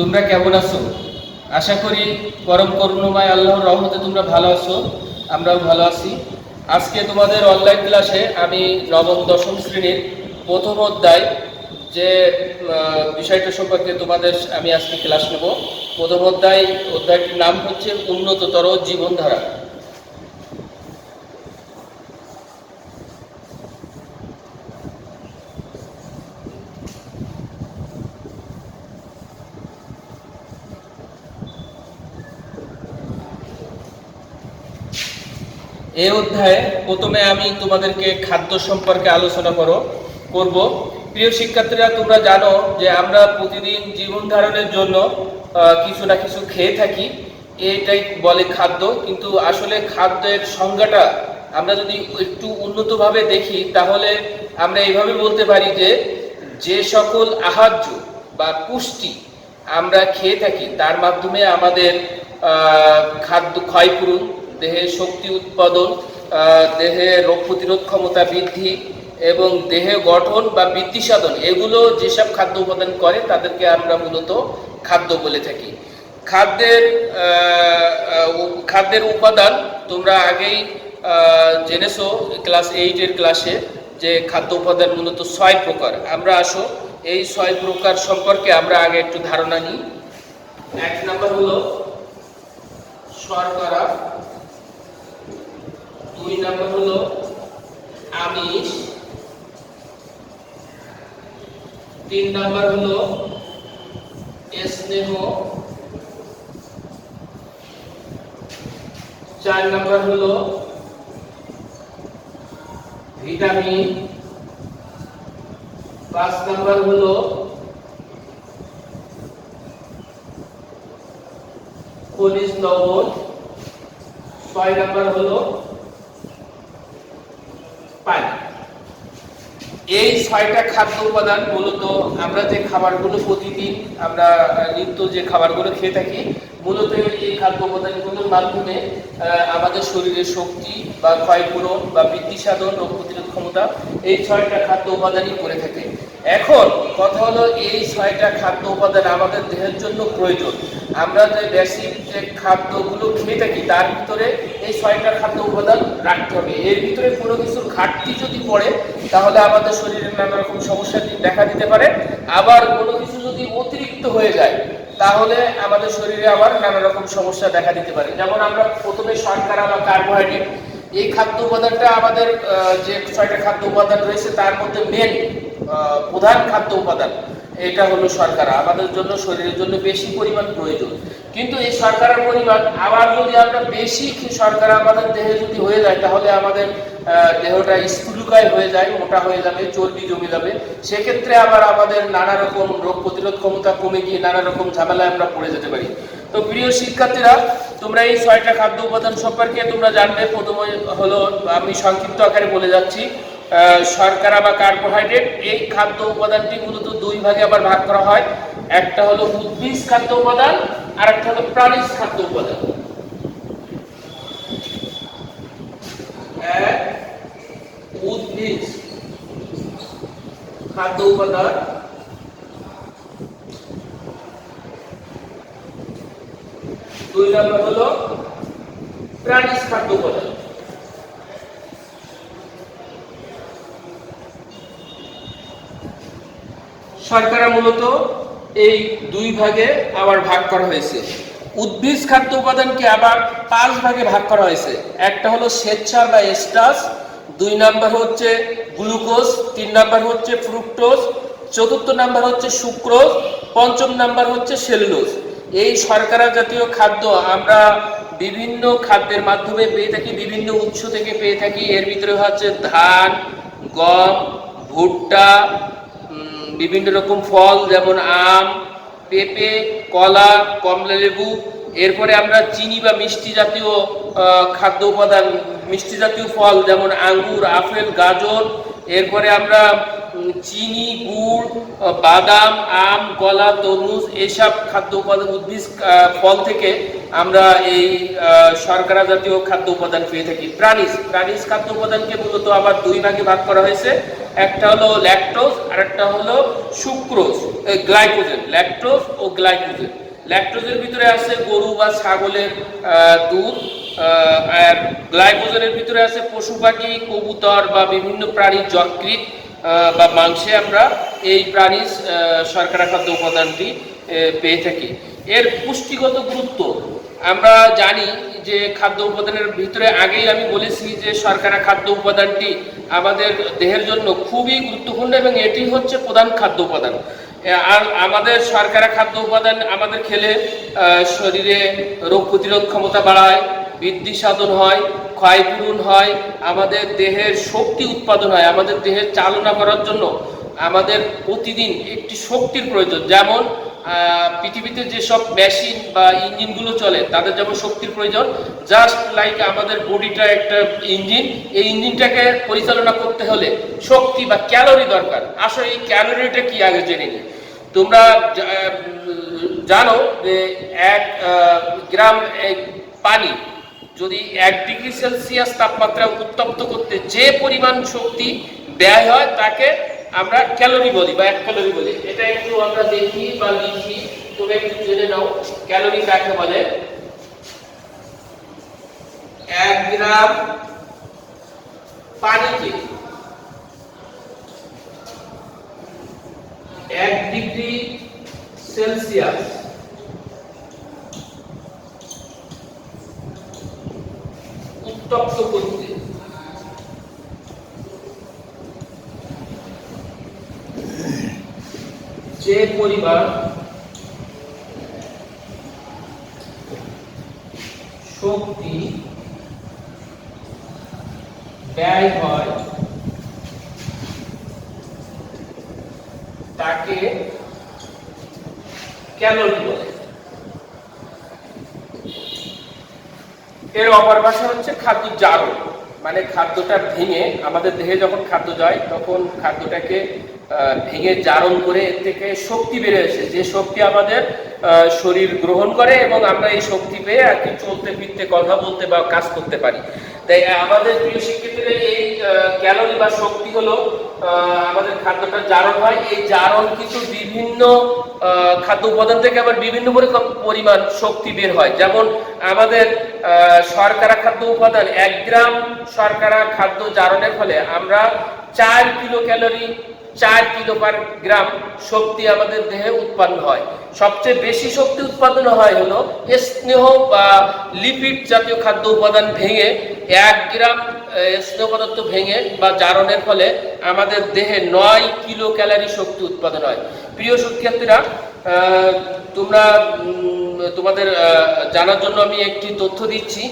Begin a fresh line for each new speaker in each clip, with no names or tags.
তোমরা কেমন আছো? আশা করি পরম করুণাময় আল্লাহর রহমতে তোমরা ভালো আছো, আমরাও ভালো আছি। আজকে তোমাদের অনলাইন ক্লাসে আমি নবম দশম শ্রেণীর প্রথম অধ্যায় যে বিষয়টা সম্পর্কে তোমাদের আমি আজকে ক্লাস নেব। প্রথম অধ্যায়টির নাম হচ্ছে উন্নততর জীবনধারা। এই অধ্যায়ে প্রথমে আমি তোমাদেরকে খাদ্য সম্পর্কে আলোচনা করব। প্রিয় শিক্ষার্থীরা, তোমরা জানো যে আমরা প্রতিদিন জীবন ধারণের জন্য কিছু না কিছু খেয়ে থাকি, এটাই বলে খাদ্য। কিন্তু আসলে খাদ্যের সংজ্ঞাটা আমরা যদি একটু উন্নতভাবে দেখি তাহলে আমরা এইভাবে বলতে পারি যে যে সকল আহার্য বা পুষ্টি আমরা খেয়ে থাকি তার মাধ্যমে আমাদের খাদ্য ক্ষয়পূরণ, দেহে শক্তি উৎপাদন, দেহে রোগ প্রতিরোধ ক্ষমতা বৃদ্ধি এবং দেহে গঠন বা বৃদ্ধি সাধন, এগুলো যেসব খাদ্য উপাদান করে তাদেরকে আমরা মূলত খাদ্য বলে থাকি। খাদ্যের উপাদান তোমরা আগেই জেনেছো ক্লাস 8-এর ক্লাসে যে খাদ্য উপাদান মূলত 6 প্রকার। আমরা আসো এই 6 প্রকার সম্পর্কে আমরা আগে একটু ধারণা নিই। 1 নাম্বার হলো শর্করা, 2 নাম্বার হলো আমিষ, 3 নাম্বার হলো স্নেহ, 4 নাম্বার হলো ভিটামিন, 5 নাম্বার হলো খনিজ লবণ, 6 নাম্বার হলো পানি। এই 6টা খাদ্য উপাদান মূলত আমরা যে খাবারগুলো প্রতিদিন আমরা নিত্য যে খাবারগুলো খেয়ে থাকি, মূলত এই খাদ্য উপাদানগুলোর মাধ্যমে আমাদের শরীরের শক্তি বা ক্ষয়পূরণ বা বৃদ্ধি সাধন, রোগ প্রতিরোধ ক্ষমতা, এই 6টা খাদ্য উপাদানই করে থাকে। এখন কথা হলো এই 6টা খাদ্য উপাদান আমাদের দেহের জন্য প্রয়োজন। আমরা যে বেসিক যে খাদ্যগুলো খেয়ে থাকি তার ভিতরে এই 6টা খাদ্য উপাদান রাখতে হবে। এর ভিতরে কোনো কিছুর ঘাটতি যদি পড়ে তাহলে আমাদের শরীরে নানা রকম সমস্যা দেখা দিতে পারে। আবার কোনো কিছু যদি অতিরিক্ত হয়ে যায় তাহলে আমাদের শরীরে আবার নানা রকম সমস্যা দেখা দিতে পারে। যেমন আমরা প্রথমে শর্করা বা কার্বোহাইড্রেট, এই খাদ্য উপাদানটা আমাদের যে 6টা খাদ্য উপাদান রয়েছে তার মধ্যে মেন প্রধান খাদ্য উপাদান এটা হলো শর্করা। আমাদের জন্য শরীরের জন্য বেশি পরিমাণ প্রয়োজন। কিন্তু এই শর্করার পরিমাণ আবার যদি আমরা বেশি শর্করা আমাদের দেহে যদি হয়ে যায় তাহলে আমাদের দেহটা স্থূলকায় হয়ে যায়, মোটা হয়ে যাবে, চর্বি জমে যাবে। সেক্ষেত্রে আবার আমাদের নানা রকম রোগ প্রতিরোধ ক্ষমতা কমে গিয়ে নানা রকম ঝামেলায় আমরা পড়ে যেতে পারি। তো প্রিয় শিক্ষার্থীরা, তোমরা এই 6টা খাদ্য উপাদান সম্পর্কে তোমরা জানবে। প্রথমে হলো, আমি সংক্ষিপ্ত আকারে বলে যাচ্ছি, শর্করা বা কার্বোহাইড্রেট। এই খাদ্য উপাদানটি মূলত 2 ভাগে আবার ভাগ করা হয়। একটা হলো উদ্ভিজ খাদ্য উপাদান আর একটা হলো প্রাণীজ খাদ্য উপাদান। উদ্ভিজ খাদ্য উপাদান, 2 নম্বর হলো প্রাণীজ খাদ্য উপাদান। শর্করা মূলত এই 2 ভাগে আবার ভাগ করা হয়েছে। উদ্ভিজ খাদ্য উপাদানকে আবার 5 ভাগে ভাগ করা হয়েছে। একটা হলো শ্বেতসার বা স্টার্চ, 2 নাম্বার হচ্ছে গ্লুকোজ, 3 নাম্বার হচ্ছে ফ্রুক্টোজ, 4র্থ নাম্বার হচ্ছে সুক্রোজ, 5ম নাম্বার হচ্ছে সেলুলোজ। এই শর্করা জাতীয় খাদ্য আমরা বিভিন্ন খাদ্যের মাধ্যমে পেয়ে থাকি, বিভিন্ন উৎস থেকে পেয়ে থাকি। এর ভিতরে হচ্ছে ধান, গম, ভুট্টা, বিভিন্ন রকম ফল যেমন আম, পেঁপে, কলা, কমলালেবু। এরপরে আমরা চিনি বা মিষ্টি জাতীয় খাদ্য উপাদান, মিষ্টি জাতীয় ফল যেমন আঙ্গুর, আপেল, গাজর। এরপরে আমরা চিনি, গুড়, বাদাম, আম, কলা, তরমুজ এসব খাদ্য উপাদান, উদ্ভিদ, ফল থেকে আমরা এই শর্করা জাতীয় খাদ্য উপাদান পেয়ে থাকি। প্রাণীজ খাদ্য উপাদানকে মূলত আবার দুই ভাগে ভাগ করা হয়েছে। একটা হলো ল্যাকটোজ আর একটা হলো সুক্রোজ, গ্লাইকোজেন। ল্যাকটোজ ও গ্লাইকোজেন। ল্যাকটোজের ভিতরে আছে গরু বা ছাগলের দুধ, আর গ্লাইকোজেনের ভিতরে আছে পশু পাখি, কবুতর বা বিভিন্ন প্রাণীর যকৃৎ বা মাংসে আমরা এই প্রাণীজ শর্করা খাদ্য উপাদানটি পেয়ে থাকি। এর পুষ্টিগত গুরুত্ব আমরা জানি যে খাদ্য উপাদানের ভিতরে আগেই আমি বলেছি যে শর্করা খাদ্য উপাদানটি আমাদের দেহের জন্য খুবই গুরুত্বপূর্ণ এবং এটি হচ্ছে প্রধান খাদ্য উপাদান। আর আমাদের শর্করা খাদ্য উপাদান আমাদের খেলে শরীরে রোগ প্রতিরোধ ক্ষমতা বাড়ায়, বৃদ্ধি সাধন হয়, ক্ষয়পূরণ হয়, আমাদের দেহের শক্তি উৎপাদন হয়। আমাদের দেহের চালনা করার জন্য আমাদের প্রতিদিন একটি শক্তির প্রয়োজন। যেমন পৃথিবীতে যেসব মেশিন বা ইঞ্জিনগুলো চলে তাদের যেমন শক্তির প্রয়োজন, জাস্ট লাইক আমাদের বডিটা একটা ইঞ্জিন, এই ইঞ্জিনটাকে পরিচালনা করতে হলে শক্তি বা ক্যালোরি দরকার। আসলে এই ক্যালোরিটা কি আগে জেনে নিই। তোমরা জানো যে 1 গ্রাম পানি যদি 1 ডিগ্রি সেলসিয়াস তাপমাত্রা উত্তপ্ত করতে যে পরিমাণ শক্তি ব্যয় হয় তাকে আমরা ক্যালোরি বলি বা 1 ক্যালোরি বলি। এটা একটু আমরা দেখি বা লিখি, তুমি একটু জেনে নাও ক্যালোরি কাকে বলে। 1 গ্রাম পানিকে 1 ডিগ্রি সেলসিয়াস উত্তপ্ত করতে যে পরিমাণ শক্তি ব্যয় হয় তাকে ক্যালোরি বলে। এর অপর ভাষা হচ্ছে খাদ্য জারণ, মানে খাদ্যটা ভেঙে আমাদের দেহে যখন খাদ্য যায় তখন খাদ্যটাকে ভেঙে জারণ করে এর থেকে শক্তি বেড়ে আসে, যে শক্তি আমাদের শরীর গ্রহণ করে এবং আমরা এই শক্তি পেয়ে আর কি চলতে ফিরতে, কথা বলতে বা কাজ করতে পারি। তাই আমাদের প্রিয় শিক্ষার্থীরা এই ক্যালোরি বা শক্তি হলো আমাদের খাদ্যটা জারণ হয়। এই জারণ কিন্তু বিভিন্ন খাদ্য উপাদান থেকে আবার বিভিন্ন পরিমাণ শক্তি বের হয়। যেমন আমাদের শর্করা খাদ্য উপাদান 1 গ্রাম শর্করা খাদ্য জারণের ফলে আমরা 4 কিলো ক্যালোরি, 4 কিলো পার গ্রাম শক্তি আমাদের দেহে উৎপন্ন হয়। সবচেয়ে বেশি শক্তি উৎপাদন হয় হলো স্নেহ বা লিপিড জাতীয় খাদ্য উপাদান ভেঙে 1 গ্রাম স্নেহ পদার্থ ভেঙে বা জারণের ফলে আমাদের দেহে 9 কিলো ক্যালোরি শক্তি উৎপাদন হয়। প্রিয় শিক্ষার্থীরা, তোমরা তোমাদের জানার জন্য আমি একটি তথ্য দিচ্ছি,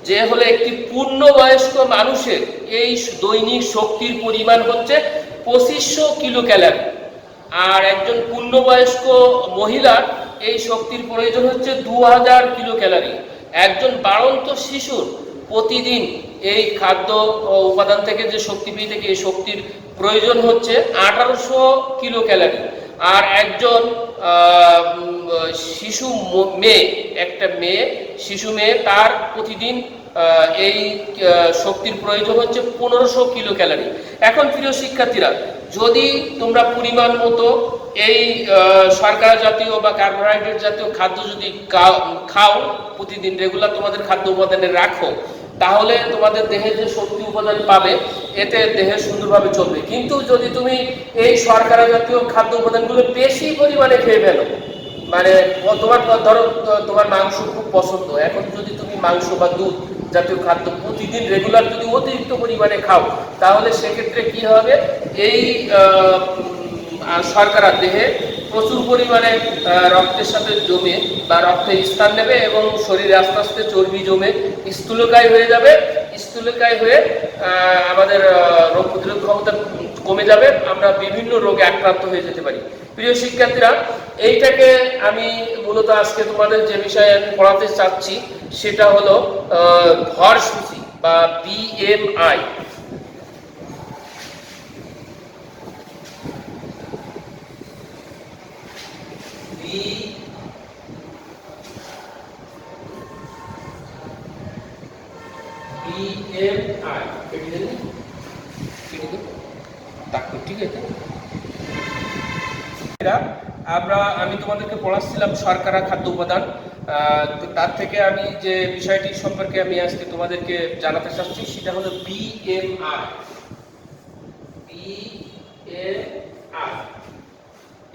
যে হলো একটি পূর্ণবয়স্ক মানুষের এই দৈনিক শক্তির পরিমাণ হচ্ছে 2500 কিলো ক্যালোরি, আর একজন পূর্ণবয়স্ক মহিলার এই শক্তির প্রয়োজন হচ্ছে 2000 কিলো ক্যালোরি। একজন বাড়ন্ত শিশুর প্রতিদিন এই খাদ্য উপাদান থেকে যে শক্তি পেয়ে থাকে এই শক্তির প্রয়োজন হচ্ছে 1800 কিলো ক্যালোরি। আর একজন শিশু মেয়ে, একটা শিশু মেয়ে, তার প্রতিদিন এই শক্তির প্রয়োজন হচ্ছে 1500 কিলো ক্যালোরি। এখন প্রিয় শিক্ষার্থীরা, যদি তোমরা পরিমাণ মতো এই শর্করা জাতীয় বা কার্বোহাইড্রেট জাতীয় খাদ্য যদি খাও, প্রতিদিন রেগুলার তোমাদের খাদ্য উপাদানে রাখো, তাহলে তোমাদের দেহে যে শক্তি উপাদান পাবে এতে দেহে সুন্দরভাবে চলবে। কিন্তু যদি তুমি এই শর্করা জাতীয় খাদ্য উপাদানগুলো বেশি পরিমাণে খেয়ে ফেলো, মানে তোমার ধরো তোমার মাংস খুব পছন্দ, এখন যদি তুমি মাংস বা দুধ জাতীয় খাদ্য প্রতিদিন রেগুলার যদি অতিরিক্ত পরিমাণে খাও, তাহলে সেক্ষেত্রে কি হবে, এই শর্করা দেহে প্রচুর পরিমাণে রক্তের সাথে জমে বা রক্তে স্থান নেবে এবং শরীরে আস্তে আস্তে চর্বি জমে স্থূলকায় হয়ে যাবে। স্থূলকায় হয়ে আমাদের রোগ প্রতিরোধ ক্ষমতা কমে যাবে, আমরা বিভিন্ন রোগে আক্রান্ত হয়ে যেতে পারি। প্রিয় শিক্ষার্থীরা, এইটাকে আমি মূলত আজকে তোমাদের যে বিষয়ে আমি পড়াতে চাচ্ছি সেটা হলো ভর সূচি বা BMI। BMI কেটে দেন, ঠিক আছে। আমি তোমাদেরকে পড়াচ্ছিলাম শর্করা খাদ্য উপাদান, তার থেকে আমি যে বিষয়টি সম্পর্কে আমি আজকে তোমাদেরকে জানাতে চাচ্ছি সেটা হলো BMI।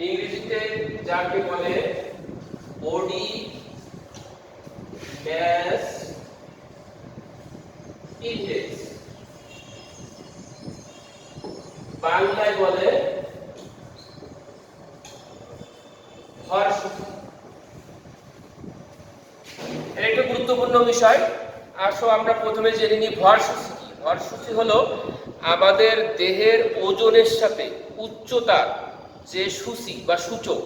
ইংরেজিতে যাকে বলে বডি মাস ইনডেক্স, বাংলায় বলে ভর সূচি। এটা একটা গুরুত্বপূর্ণ বিষয়। আসো আমরা প্রথমে জেনে নিই ভর সূচি কি। ভর সূচি হলো আমাদের দেহের ওজনের সাথে উচ্চতার যে সূচি বা সূচক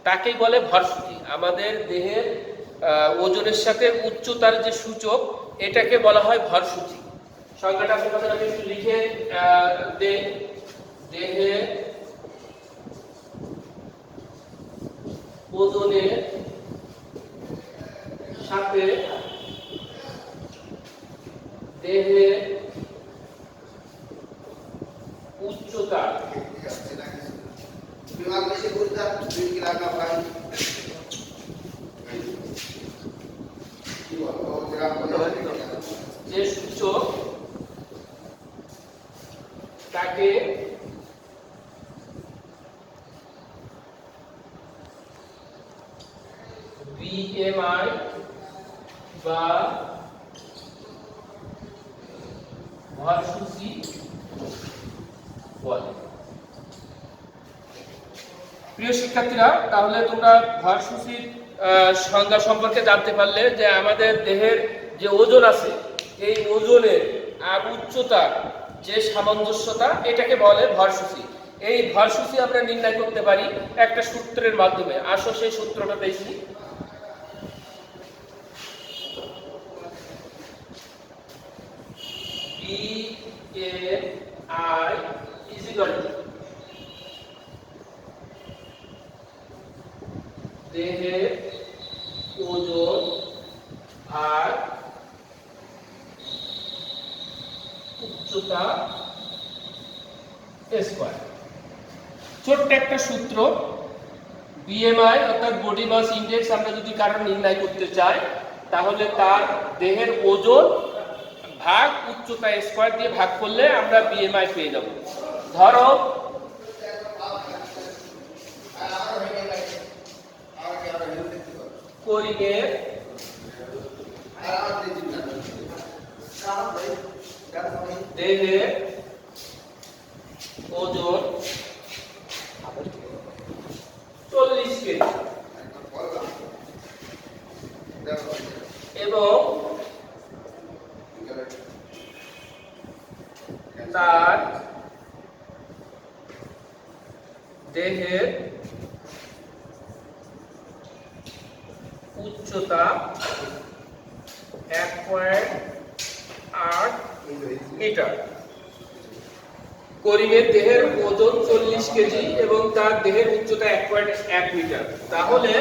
তাকেই বলে ভর সূচি। আমাদের দেহের ওজনের সাথে উচ্চতার যে সূচক এটাকে বলা হয় ভর সূচি। সংজ্ঞাটা আপনাদের আমি একটু লিখে দেই। দেহের ওজনের সাথে দেহের উচ্চতা যে সূচক তাকে BMI বা ভর সূচি বলে। প্রিয় শিক্ষার্থীরা, তাহলে তোমরা ভর সূচির সংজ্ঞা সম্পর্কে জানতে পারলে যে আমাদের দেহের যে ওজন আছে এই ওজনের আর উচ্চতার যে সামঞ্জস্যতা এটাকে বলে ভর সূচি। এই ভর সূচি আমরা নির্ণয় করতে পারি একটা সূত্রের মাধ্যমে। আসো সেই সূত্রটা দেখি। BMI is equal to দেহের ওজন আর উচ্চতা স্কয়ার। ছোট্ট একটা সূত্র। BMI অর্থাৎ বডি মাস ইনডেক্স আমরা যদি কারণ নির্ণয় করতে চাই তাহলে তার দেহের ওজন ভাগ উচ্চতা স্কয়ার দিয়ে ভাগ করলে আমরা BMI পেয়ে যাব। ধরো করিমের দেহের ওজন 40 কেজি এবং তার দেহের উচ্চতা 1.8 মিটার। করিমের দেহের ওজন 40 কেজি এবং তার দেহের উচ্চতা 1.1 মিটার। তাহলে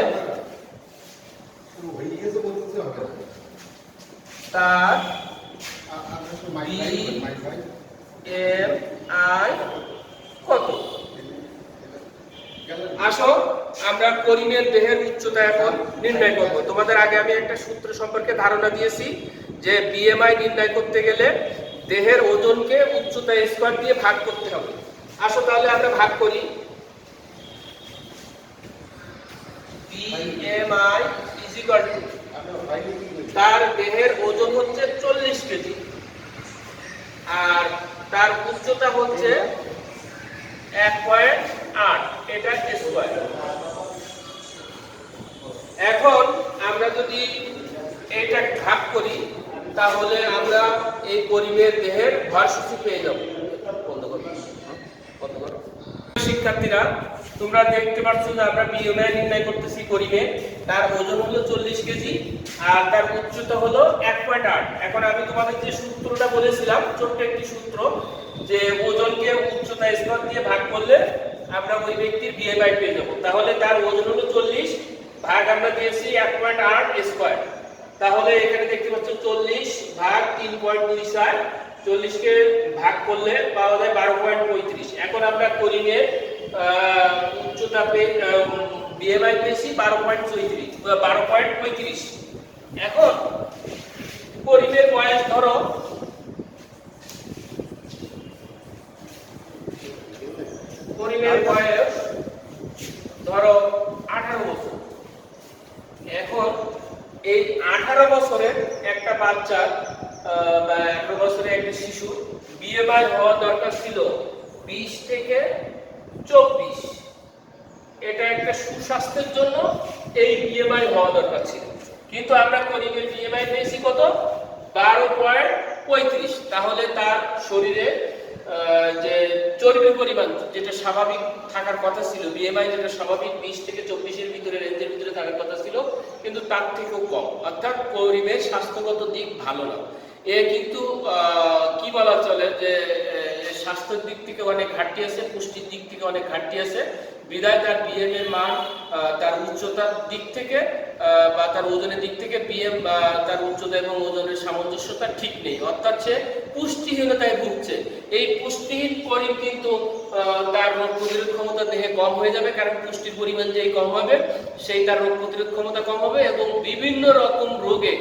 তার BMI কত? আসো আমরা করিমের দেহের উচ্চতা এখন নির্ণয় করব। তোমাদের আগে আমি একটা সূত্র সম্পর্কে ধারণা দিয়েছি যে BMI নির্ণয় করতে গেলে দেহের ওজনকে উচ্চতা স্কয়ার দিয়ে ভাগ করতে হবে। আসো তাহলে আমরা ভাগ করি। BMI is equal to তার দেহের ওজন হচ্ছে 40 কেজি আর তার উচ্চতা হচ্ছে 1.8, এটা স্কয়ার। এখন আমরা যদি এটা ভাগ করি তাহলে আমরা এই করিমের দেহের ভর সূচি পেয়ে যাব। শিক্ষার্থীরা, তোমরা দেখতে পাচ্ছ যে আমরা BMI নির্ণয় করতেছি করিমে। তার ওজন হলো 40 কেজি আর তার উচ্চতা হলো 1.8। এখন আমি তোমাদের যে সূত্রটা বলেছিলাম, ছোট্ট একটি সূত্র, যে ওজনকে উচ্চতা স্কয়ার দিয়ে ভাগ করলে আমরা ওই ব্যক্তির বিএমআই পেয়ে যাবো। তাহলে তার ওজন হলো 40 ভাগ আমরা দিয়েছি 1.8 স্কয়ার। তাহলে এখানে দেখতে পাচ্ছ 40 ভাগ 3.24, 40 কে ভাগ করলে পাওয়া যায় 12.35। এখন আমরা করিমের উচ্চতা বিএমআই পেয়েছি 12.35। এখন করিমের বয়স ধরো করিমের বয়স ধরো 18 বছর। এখন এই 18 বছরের একটা বাচ্চা বা 18 বছরের একটা শিশু বিএমআই হওয়া দরকার ছিল 20 থেকে 24। এটা একটা সুস্বাস্থ্যের জন্য এই বিএমআই হওয়া দরকার ছিল, কিন্তু আমরা করিমের বিএমআই পেয়েছি কত? 12.35। তাহলে তার শরীরে যে চর্বির পরিমাণ যেটা স্বাভাবিক থাকার কথা ছিল, বিএমআই যেটা স্বাভাবিক 20 থেকে 24 ভিতরে রেঞ্জের ভিতরে থাকার কথা ছিল, কিন্তু তার থেকেও কম। অর্থাৎ করিমের স্বাস্থ্যগত দিক ভালো না। এ কিন্তু কি বলা চলে যে স্বাস্থ্যের দিক থেকে অনেক ঘাটতি আছে, পুষ্টির দিক থেকে অনেক ঘাটতি আছে, বিধায় তার বিএম এর মান তার উচ্চতার দিক থেকে বা তার ওজনের দিক থেকে বিএম বা তার উচ্চতা এবং ওজনের সামঞ্জস্যতা ঠিক নেই। অর্থাৎ সে পুষ্টিহীনতায় ভুগছে। এই পুষ্টিহীন করিম কিন্তু তার রোগ প্রতিরোধ ক্ষমতা দেহে কম হয়ে যাবে, কারণ পুষ্টির পরিমাণ যেই কম হবে সেই তার রোগ প্রতিরোধ ক্ষমতা কম হবে এবং বিভিন্ন রকম রোগে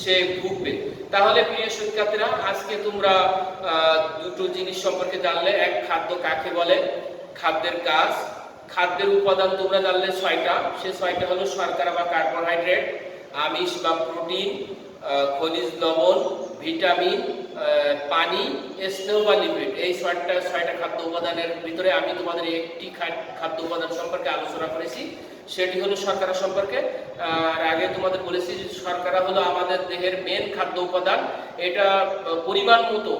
সে ভুগবে। তাহলে প্রিয় শিক্ষার্থীরা, আজকে তোমরা দুটো জিনিস সম্পর্কে জানলে। এক, খাদ্য কাকে বলে, খাদ্যের কাজ, খাদ্যের উপাদান তোমরা জানলে 6টা। সে 6টা হলো শর্করা বা কার্বোহাইড্রেট, আমিষ বা প্রোটিন, খনিজ লবণ, ভিটামিন, পানি, স্নেহ বা লিপিড। এই 6টা খাদ্য উপাদানের ভিতরে আমি তোমাদের একটি খাদ্য উপাদান সম্পর্কে আলোচনা করেছি, সেটি হলো শর্করা সম্পর্কে। আর আগে তোমাদের বলেছি যে শর্করা হলো আমাদের দেহের মেন খাদ্য উপাদান। এটা পরিমাণ মতো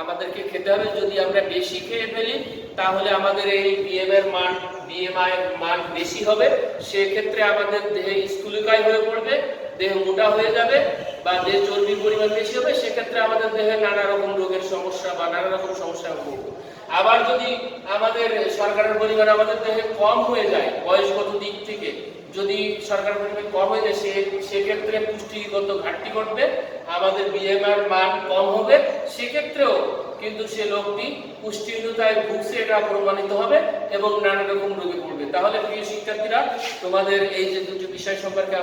আমাদেরকে খেতে হবে। যদি আমরা বেশি খেয়ে ফেলি তাহলে আমাদের এই বিএমআই এর মান বেশি হবে। সেক্ষেত্রে আমাদের দেহে স্থূলকায় হয়ে পড়বে, দেহ মোটা হয়ে যাবে, বা দেহ চর্বির পরিমাণ বেশি হবে। সেক্ষেত্রে আমাদের দেহে নানা রকম রোগের সমস্যা বা নানা রকম সমস্যা হবে। আবার যদি আমাদের শর্করার পরিমাণ আমাদের দেহে কম হয়ে যায়, বয়সগত দিক থেকে যদি শর্করার পরিমাণ কম হয়ে যায়, সেক্ষেত্রে পুষ্টিগত ঘাটতি ঘটবে, আমাদের বিএমআই এর মান কম হবে। সেক্ষেত্রেও কিন্তু সে লোকটি পুষ্টিহীনতায় ভুগছে, এটা প্রমাণিত হবে এবং নানা রকম রোগে পড়বে। তাহলে প্রিয় শিক্ষার্থীরা, তোমাদের এই যে দুটো বিষয় সম্পর্কে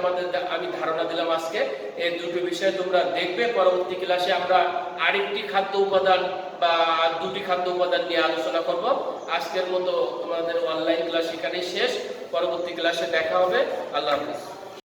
আমি ধারণা দিলাম আজকে, এই দুটো বিষয় তোমরা দেখবে। পরবর্তী ক্লাসে আমরা আরেকটি খাদ্য উপাদান বা দুটি খাদ্য উপাদান নিয়ে আলোচনা করব। আজকের মতো তোমাদের অনলাইন ক্লাস এখানেই শেষ। পরবর্তী ক্লাসে দেখা হবে। আল্লাহ হাফেজ।